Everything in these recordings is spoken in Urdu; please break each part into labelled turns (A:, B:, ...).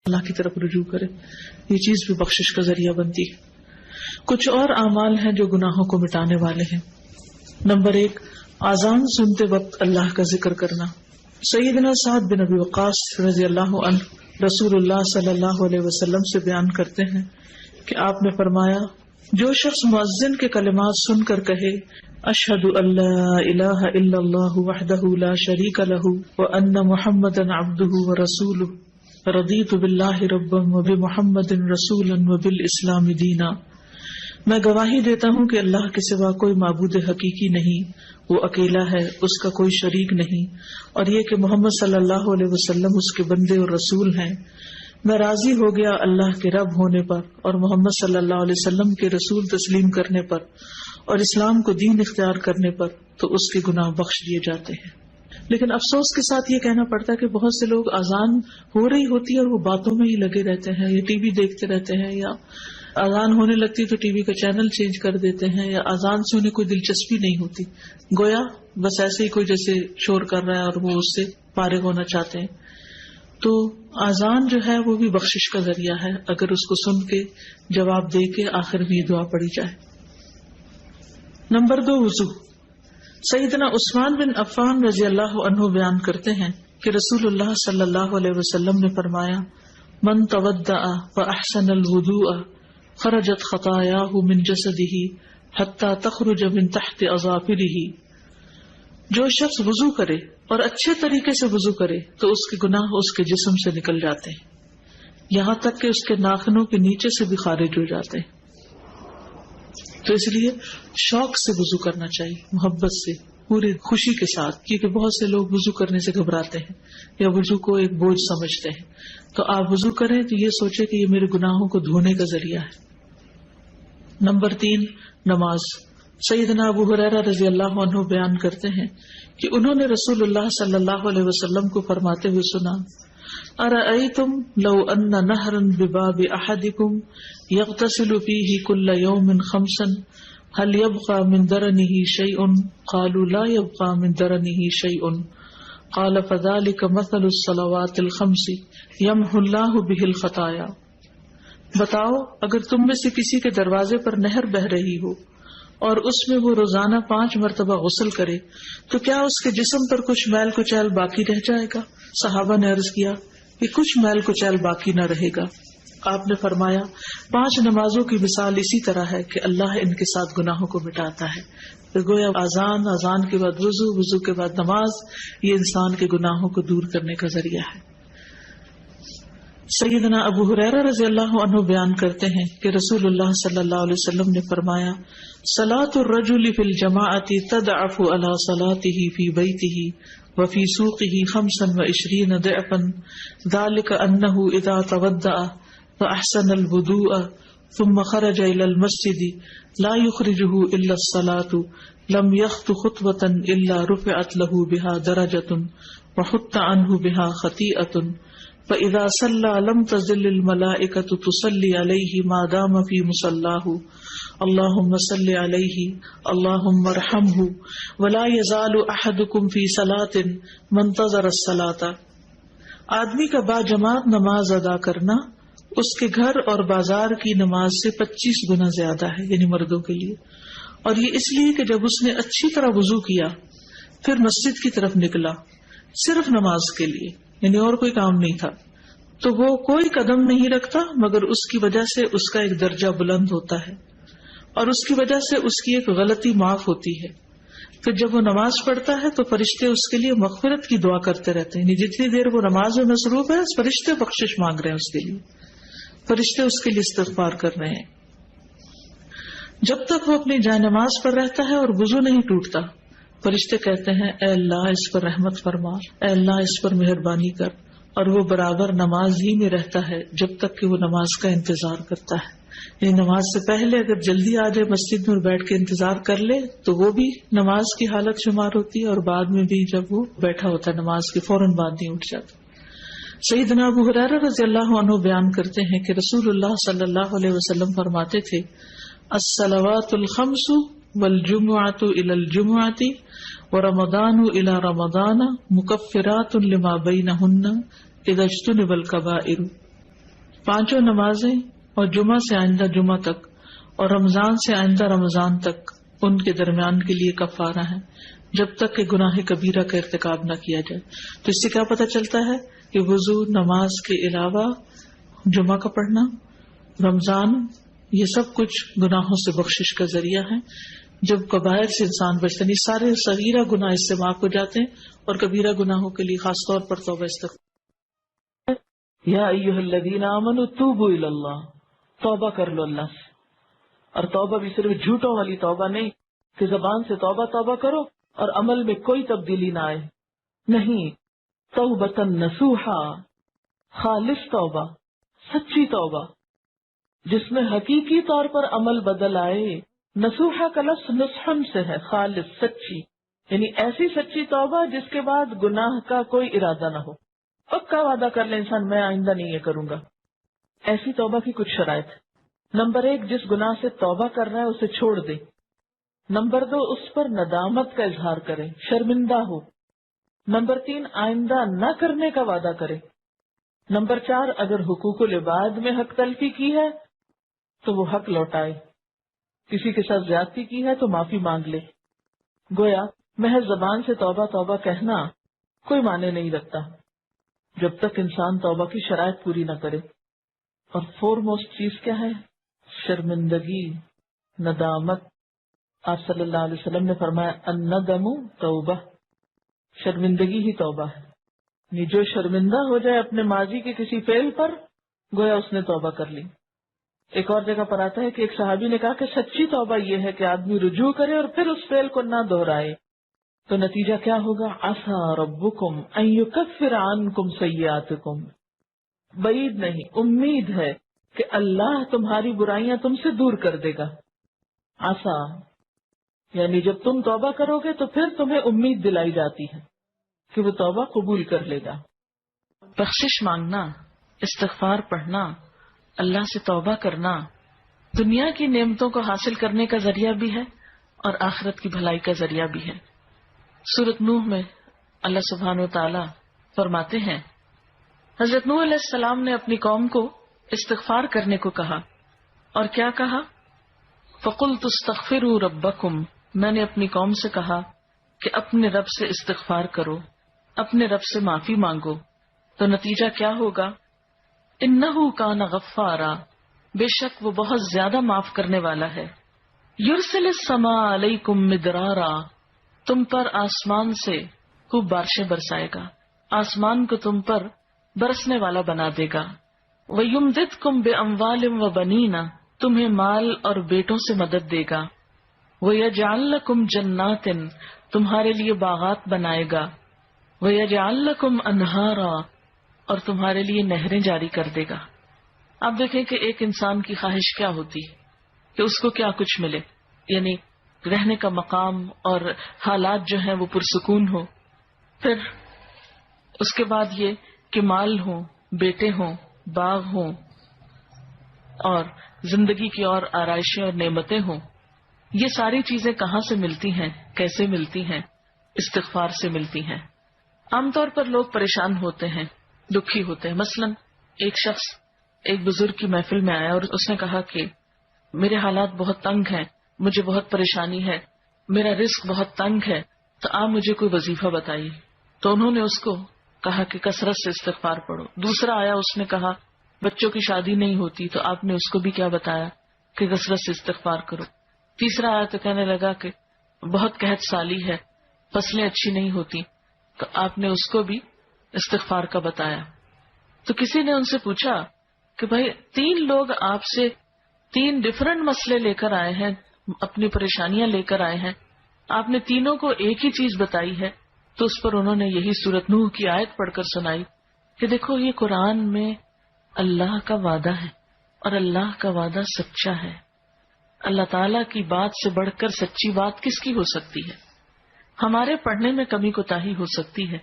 A: اللہ کی طرف رجوع کرے، یہ چیز بھی بخشش کا ذریعہ بنتی ہے۔ کچھ اور اعمال ہیں جو گناہوں کو مٹانے والے ہیں۔ نمبر 1، اذان سنتے وقت اللہ کا ذکر کرنا۔ سیدنا سعد بن ابی وقاص رضی اللہ عنہ رسول اللہ صلی اللہ علیہ وسلم سے بیان کرتے ہیں کہ آپ نے فرمایا، جو شخص مؤذن کے کلمات سن کر کہے اشہد ان لا الہ الا اللہ وحدہ لا شریک لہ وان محمدا عبدہ ورسولہ رضیت باللہ ربا وبمحمد رسولا وبالاسلام دینا، میں گواہی دیتا ہوں کہ اللہ کے سوا کوئی معبود حقیقی نہیں، وہ اکیلا ہے، اس کا کوئی شریک نہیں، اور یہ کہ محمد صلی اللہ علیہ وسلم اس کے بندے اور رسول ہیں۔ میں راضی ہو گیا اللہ کے رب ہونے پر اور محمد صلی اللہ علیہ وسلم کے رسول تسلیم کرنے پر اور اسلام کو دین اختیار کرنے پر، تو اس کے گناہ بخش دیے جاتے ہیں۔ لیکن افسوس کے ساتھ یہ کہنا پڑتا ہے کہ بہت سے لوگ اذان ہو رہی ہوتی ہے اور وہ باتوں میں ہی لگے رہتے ہیں، یا ٹی وی دیکھتے رہتے ہیں، یا اذان ہونے لگتی تو ٹی وی کا چینل چینج کر دیتے ہیں، یا اذان سے انہیں کوئی دلچسپی نہیں ہوتی، گویا بس ایسے ہی کوئی جیسے شور کر رہا ہے اور وہ اس سے فارغ ہونا چاہتے ہیں۔ تو اذان جو ہے وہ بھی بخشش کا ذریعہ ہے، اگر اس کو سن کے جواب دے کے آخر میں یہ دعا پڑھی جائے۔ نمبر 2، وضو۔ سیدنا عثمان بن عفان رضی اللہ عنہ بیان کرتے ہیں کہ رسول اللہ صلی اللہ علیہ وسلم نے فرمایا، من تودع فاحسن الوضوء خرجت خطاياه من جسده حتى تخرج من تحت اظافره، جو شخص وضو کرے اور اچھے طریقے سے وضو کرے تو اس کے گناہ اس کے جسم سے نکل جاتے ہیں، یہاں تک کہ اس کے ناخنوں کے نیچے سے بھی خارج ہو جاتے ہیں۔ تو اس لیے شوق سے وضو کرنا چاہیے، محبت سے، پوری خوشی کے ساتھ، کیونکہ بہت سے لوگ وضو کرنے سے گھبراتے ہیں یا وضو کو ایک بوجھ سمجھتے ہیں۔ تو آپ وضو کریں تو یہ سوچیں کہ یہ میرے گناہوں کو دھونے کا ذریعہ ہے۔ نمبر 3، نماز۔ سیدنا ابو ہریرہ رضی اللہ عنہ بیان کرتے ہیں کہ انہوں نے رسول اللہ صلی اللہ علیہ وسلم کو فرماتے ہوئے سنا، ارأیتم لو ان نہرا بباب احدکم یغتسل فیہ کل یوم 5 هل يبقى من درنه شيء؟ قالوا لا يبقى من درنه شيء قال فذلك مثل الصلوات الخمس يمحو الله به الخطايا۔ بتاؤ، اگر تم میں سے کسی کے دروازے پر نہر بہ رہی ہو اور اس میں وہ روزانہ 5 مرتبہ غسل کرے تو کیا اس کے جسم پر کچھ میل کچیل باقی رہ جائے گا؟ صحابہ نے عرض کیا کہ کچھ میل کچیل باقی نہ رہے گا۔ آپ نے فرمایا، 5 نمازوں کی مثال اسی طرح ہے کہ اللہ ان کے ساتھ گناہوں کو مٹاتا ہے۔ تو گویا اذان کے بعد وضو، وضو کے بعد نماز، یہ انسان کے گناہوں کو دور کرنے کا ذریعہ ہے۔ سیدنا ابو ہریرہ رضی اللہ عنہ بیان کرتے ہیں کہ رسول اللہ صلی اللہ علیہ وسلم نے فرمایا، صلاۃ الرجل فی الجماعۃ تضعف علی صلاتہ فی بیتہ وفی سوقہ 25 ضعفا، ذلک انہ اذا تودع فاحسن الوضوء ثم خرج الى المسجد لا يخرجه الا الصلاة لم يخط خطوة الا رفعت له بها درجة وحط عنه بها خطيئة فاذا صلى لم تزل الملائكة تصلي عليه ما دام في مصلاه اللهم صل عليه اللهم ارحمه ولا يزال احدكم في صلاة منتظر الصلاة۔ آدمی کا با جماعت نماز ادا کرنا اس کے گھر اور بازار کی نماز سے 25 گنا زیادہ ہے، یعنی مردوں کے لیے، اور یہ اس لیے کہ جب اس نے اچھی طرح وضو کیا پھر مسجد کی طرف نکلا صرف نماز کے لیے، یعنی اور کوئی کام نہیں تھا، تو وہ کوئی قدم نہیں رکھتا مگر اس کی وجہ سے اس کا ایک درجہ بلند ہوتا ہے اور اس کی وجہ سے اس کی ایک غلطی معاف ہوتی ہے۔ پھر جب وہ نماز پڑھتا ہے تو فرشتے اس کے لیے مغفرت کی دعا کرتے رہتے ہیں، یعنی جتنی دیر وہ نماز میں مصروف ہے فرشتے بخشش مانگ رہے ہیں اس کے لیے، فرشتے اس کے لیے استغفار کر رہے ہیں۔ جب تک وہ اپنی جائے نماز پر رہتا ہے اور وضو نہیں ٹوٹتا، فرشتے کہتے ہیں اے اللہ اس پر رحمت فرما، اے اللہ اس پر مہربانی کر، اور وہ برابر نماز ہی میں رہتا ہے جب تک کہ وہ نماز کا انتظار کرتا ہے۔ یعنی نماز سے پہلے اگر جلدی آ جائے مسجد میں اور بیٹھ کے انتظار کر لے تو وہ بھی نماز کی حالت شمار ہوتی ہے، اور بعد میں بھی جب وہ بیٹھا ہوتا ہے نماز کے فوراً بعد نہیں اٹھ جاتا۔ سیدنا ابو ہریرہ رضی اللہ عنہ بیان کرتے ہیں کہ رسول اللہ صلی اللہ علیہ وسلم فرماتے تھے، الصلوات الخمس والجمعۃ الی الجمعۃ ورمضان الی رمضان مکفرات لما بینہن اذا اجتنب الکبائر۔ 5 نمازیں اور جمعہ سے آئندہ جمعہ تک اور رمضان سے آئندہ رمضان تک ان کے درمیان کے لیے کفارہ ہے، جب تک کہ گناہ کبیرہ کا ارتکاب نہ کیا جائے۔ تو اس سے کیا پتہ چلتا ہے کہ وضو، نماز کے علاوہ جمعہ کا پڑھنا، رمضان، یہ سب کچھ گناہوں سے بخشش کا ذریعہ ہے۔ جب کبائر سے انسان بچتا نہیں، سارے صغیرہ گناہ اس سے معاف ہو جاتے ہیں، اور کبیرہ گناہوں کے لیے خاص طور پر توبہ استغفار۔ یا ایھا الذین آمنوا توبوا الی اللہ، توبہ کر لو اللہ سے۔ اور توبہ بھی صرف جھوٹوں والی توبہ نہیں کہ زبان سے توبہ توبہ کرو اور عمل میں کوئی تبدیلی نہ آئے، نہیں، توبۃ نصوحا، خالص توبہ، سچی توبہ جس میں حقیقی طور پر عمل بدل آئے۔ نصوحا کا لفظ نصحن سے ہے، خالص، سچی، یعنی ایسی سچی توبہ جس کے بعد گناہ کا کوئی ارادہ نہ ہو، پکا وعدہ کر لے انسان میں آئندہ نہیں یہ کروں گا۔ ایسی توبہ کی کچھ شرائط ہے۔ نمبر 1، جس گناہ سے توبہ کر رہا ہے اسے چھوڑ دے۔ نمبر 2، اس پر ندامت کا اظہار کرے، شرمندہ ہو۔ نمبر 3، آئندہ نہ کرنے کا وعدہ کرے۔ نمبر 4، اگر حقوق العباد میں حق تلفی کی ہے تو وہ حق لوٹائے، کسی کے ساتھ زیادتی کی ہے تو معافی مانگ لے۔ گویا محض زبان سے توبہ توبہ کہنا کوئی معنی نہیں رکھتا جب تک انسان توبہ کی شرائط پوری نہ کرے۔ اور فور موسٹ چیز کیا ہے؟ شرمندگی، ندامت۔ آپ صلی اللہ علیہ وسلم نے فرمایا الندم توبہ، شرمندگی ہی توبہ ہے۔ یعنی جو شرمندہ ہو جائے اپنے ماضی کے کسی فعل پر، گویا اس نے توبہ کر لی۔ ایک اور جگہ پر آتا ہے کہ ایک صحابی نے کہا کہ سچی توبہ یہ ہے کہ آدمی رجوع کرے اور پھر اس فعل کو نہ دہرائے۔ تو نتیجہ کیا ہوگا؟ عسیٰ ربکم ان یکفر عنکم سیئاتکم، بعید نہیں، امید ہے کہ اللہ تمہاری برائیاں تم سے دور کر دے گا۔ عسیٰ یعنی جب تم توبہ کرو گے تو پھر تمہیں امید دلائی جاتی ہے کہ وہ توبہ قبول کر لے گا۔ بخشش مانگنا، استغفار پڑھنا، اللہ سے توبہ کرنا دنیا کی نعمتوں کو حاصل کرنے کا ذریعہ بھی ہے اور آخرت کی بھلائی کا ذریعہ بھی ہے۔ سورۃ نوح میں اللہ سبحانہ و تعالی فرماتے ہیں، حضرت نوح علیہ السلام نے اپنی قوم کو استغفار کرنے کو کہا، اور کیا کہا؟ فَقُلْتُ اسْتَغْفِرُوا رَبَّكُمْ، میں نے اپنی قوم سے کہا کہ اپنے رب سے استغفار کرو، اپنے رب سے معافی مانگو۔ تو نتیجہ کیا ہوگا؟ اِنَّهُ كَانَ غَفَّارًا، بے شک وہ بہت زیادہ معاف کرنے والا ہے۔ يُرْسِلِ السَّمَاءَ عَلَيْكُمْ مِدْرَارًا، تم پر آسمان سے خوب بارشیں برسائے گا، آسمان کو تم پر برسنے والا بنا دے گا۔ وَيُمْدِدْكُمْ بِأَمْوَالٍ وَبَنِينَ، تمہیں مال اور بیٹوں سے مدد دے گا۔ وَيَجْعَلْ لَكُمْ جَنَّاتٍ، تمہارے لیے باغات بنائے گا۔ وَيَجْعَلْ لَكُمْ أَنْهَارًا، اور تمہارے لیے نہریں جاری کر دے گا۔ آپ دیکھیں کہ ایک انسان کی خواہش کیا ہوتی ہے کہ اس کو کیا کچھ ملے، یعنی رہنے کا مقام اور حالات جو ہیں وہ پرسکون ہو، پھر اس کے بعد یہ کہ مال ہوں، بیٹے ہوں، باغ ہوں، اور زندگی کی اور آرائشیں اور نعمتیں ہوں۔ یہ ساری چیزیں کہاں سے ملتی ہیں، کیسے ملتی ہیں؟ استغفار سے ملتی ہیں۔ عام طور پر لوگ پریشان ہوتے ہیں، دکھی ہوتے ہیں۔ مثلا ایک شخص ایک بزرگ کی محفل میں آیا اور اس نے کہا کہ میرے حالات بہت تنگ ہیں، مجھے بہت پریشانی ہے، میرا رزق بہت تنگ ہے، تو آپ مجھے کوئی وظیفہ بتائیے۔ تو انہوں نے اس کو کہا کہ کثرت سے استغفار پڑھو۔ دوسرا آیا، اس نے کہا بچوں کی شادی نہیں ہوتی، تو آپ نے اس کو بھی کیا بتایا کہ کثرت سے استغفار کرو۔ تیسرا آیا تو کہنے لگا کہ بہت قحط سالی ہے، فصلیں اچھی نہیں ہوتی، تو آپ نے اس کو بھی استغفار کا بتایا۔ تو کسی نے ان سے پوچھا کہ بھائی 3 لوگ آپ سے 3 ڈفرنٹ مسئلے لے کر آئے ہیں، اپنی پریشانیاں لے کر آئے ہیں، آپ نے تینوں کو ایک ہی چیز بتائی ہے۔ تو اس پر انہوں نے یہی سورۃ نوح کی آیت پڑھ کر سنائی کہ دیکھو یہ قرآن میں اللہ کا وعدہ ہے اور اللہ کا وعدہ سچا ہے۔ اللہ تعالیٰ کی بات سے بڑھ کر سچی بات کس کی ہو سکتی ہے؟ ہمارے پڑھنے میں کمی کوتاہی ہو سکتی ہے،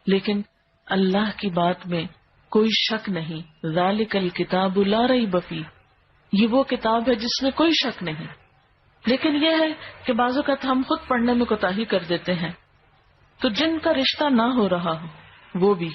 A: لیکن اللہ کی بات میں کوئی شک نہیں۔ ذالک الکتاب لا ریب فیہ، یہ وہ کتاب ہے جس میں کوئی شک نہیں۔ لیکن یہ ہے کہ بعض اوقات ہم خود پڑھنے میں کوتاہی کر دیتے ہیں، تو جن کا رشتہ نہ ہو رہا ہو وہ بھی،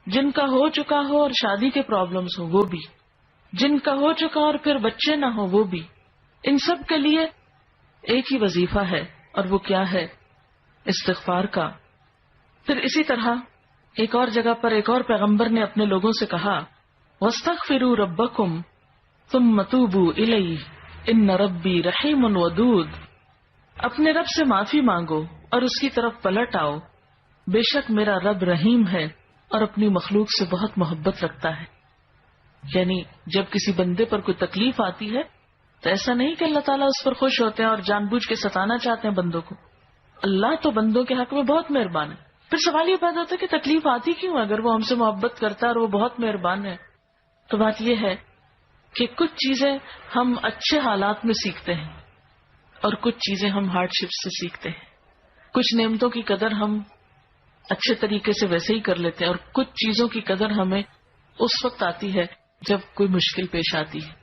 A: جن کا ہو چکا ہو اور شادی کے پرابلمز ہو وہ بھی، جن کا ہو چکا اور پھر بچے نہ ہو وہ بھی، ان سب کے لیے ایک ہی وظیفہ ہے، اور وہ کیا ہے؟ استغفار کا۔ پھر اسی طرح ایک اور جگہ پر ایک اور پیغمبر نے اپنے لوگوں سے کہا وَاسْتَغْفِرُوا رَبَّكُمْ ثُمَّ تُوبُوا إِلَيْهِ إِنَّ رَبِّي رَحِيمٌ وَدُودٌ، اپنے رب سے معافی مانگو اور اس کی طرف پلٹ آؤ، بے شک میرا رب رحیم ہے اور اپنی مخلوق سے بہت محبت رکھتا ہے۔ یعنی جب کسی بندے پر کوئی تکلیف آتی ہے تو ایسا نہیں کہ اللہ تعالیٰ اس پر خوش ہوتے ہیں اور جان بوجھ کے ستانا چاہتے ہیں بندوں کو، اللہ تو بندوں کے حق میں بہت مہربان ہے۔ پھر سوال یہ پیدا ہوتا ہے کہ تکلیف آتی کیوں؟ اگر وہ ہم سے محبت کرتا ہے اور وہ بہت مہربان ہے، تو بات یہ ہے کہ کچھ چیزیں ہم اچھے حالات میں سیکھتے ہیں اور کچھ چیزیں ہم ہارڈ شپ سے سیکھتے ہیں۔ کچھ نعمتوں کی قدر ہم اچھے طریقے سے ویسے ہی کر لیتے ہیں، اور کچھ چیزوں کی قدر ہمیں اس وقت آتی ہے جب کوئی مشکل پیش آتی ہے۔